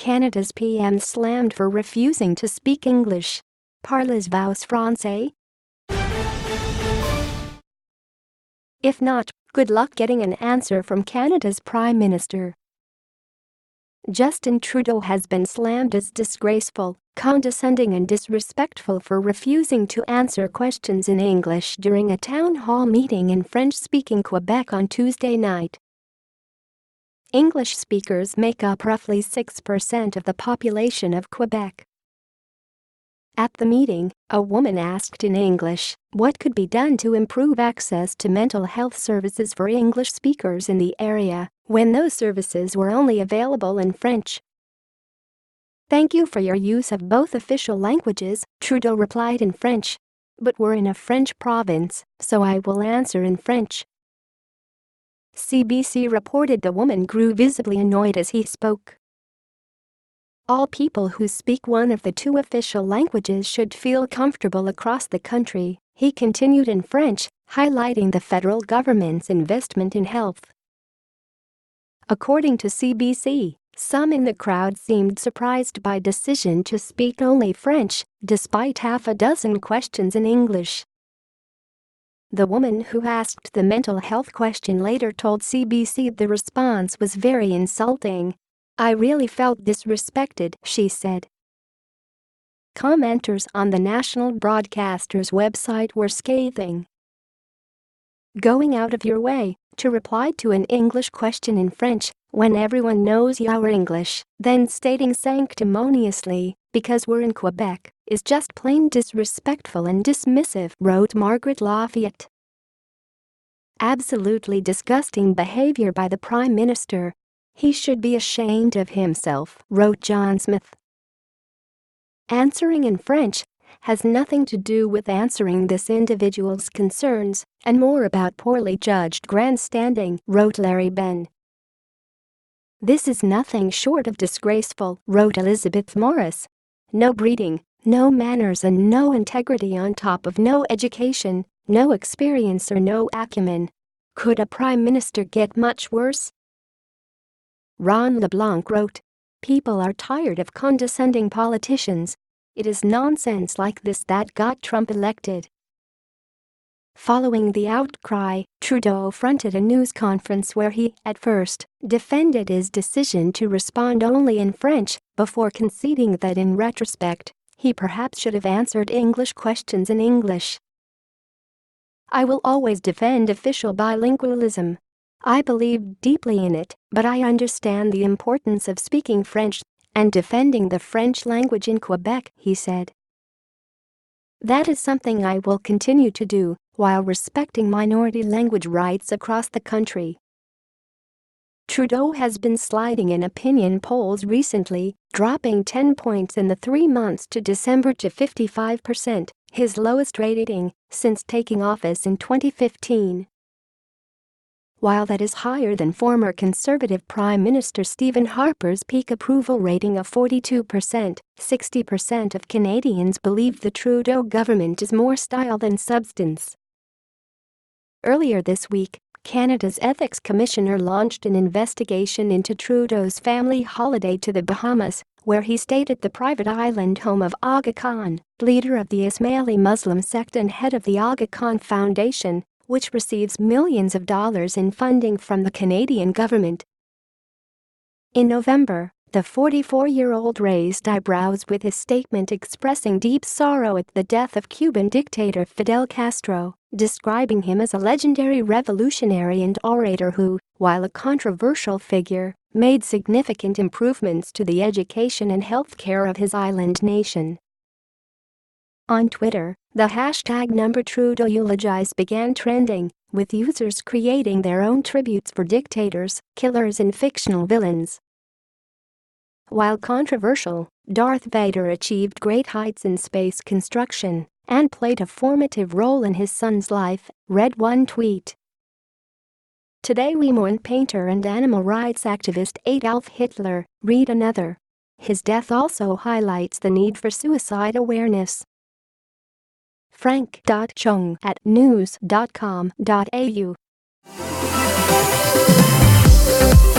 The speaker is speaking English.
Canada's PM slammed for refusing to speak English. Parlez-vous français? If not, good luck getting an answer from Canada's Prime Minister. Justin Trudeau has been slammed as disgraceful, condescending and disrespectful for refusing to answer questions in English during a town hall meeting in French-speaking Quebec on Tuesday night. English speakers make up roughly 6% of the population of Quebec. At the meeting, a woman asked in English what could be done to improve access to mental health services for English speakers in the area when those services were only available in French. "Thank you for your use of both official languages," Trudeau replied in French. "But we're in a French province, so I will answer in French." CBC reported the woman grew visibly annoyed as he spoke. "All people who speak one of the two official languages should feel comfortable across the country," he continued in French, highlighting the federal government's investment in health. According to CBC, some in the crowd seemed surprised by the decision to speak only French, despite half a dozen questions in English. The woman who asked the mental health question later told CBC the response was very insulting. "I really felt disrespected," she said. Commenters on the national broadcaster's website were scathing. "Going out of your way to reply to an English question in French when everyone knows your English, then stating sanctimoniously, 'because we're in Quebec,' is just plain disrespectful and dismissive," wrote Margaret Lafayette. "Absolutely disgusting behavior by the Prime Minister. He should be ashamed of himself," wrote John Smith. Answering in French has nothing to do with answering this individual's concerns and more about poorly judged grandstanding, wrote Larry Benn. "This is nothing short of disgraceful," wrote Elizabeth Morris. "No breeding, no manners and no integrity on top of no education, no experience or no acumen. Could a prime minister get much worse?" Ron LeBlanc wrote, "People are tired of condescending politicians. It is nonsense like this that got Trump elected." Following the outcry, Trudeau fronted a news conference where he, at first, defended his decision to respond only in French before conceding that in retrospect, he perhaps should have answered English questions in English. "I will always defend official bilingualism. I believe deeply in it, but I understand the importance of speaking French and defending the French language in Quebec," he said. "That is something I will continue to do, while respecting minority language rights across the country." Trudeau has been sliding in opinion polls recently, dropping 10 points in the 3 months to December to 55%, his lowest rating since taking office in 2015. While that is higher than former Conservative Prime Minister Stephen Harper's peak approval rating of 42%, 60% of Canadians believe the Trudeau government is more style than substance. Earlier this week, Canada's Ethics Commissioner launched an investigation into Trudeau's family holiday to the Bahamas, where he stayed at the private island home of Aga Khan, leader of the Ismaili Muslim sect and head of the Aga Khan Foundation, which receives millions of dollars in funding from the Canadian government. In November, the 44-year-old raised eyebrows with his statement expressing deep sorrow at the death of Cuban dictator Fidel Castro, describing him as a legendary revolutionary and orator who, while a controversial figure, made significant improvements to the education and health care of his island nation. On Twitter, the hashtag #TrudeauEulogize began trending, with users creating their own tributes for dictators, killers and fictional villains. While controversial, Darth Vader achieved great heights in space construction and played a formative role in his son's life, read one tweet. "Today we mourn painter and animal rights activist Adolf Hitler," read another. "His death also highlights the need for suicide awareness." Frank.Chung@news.com.au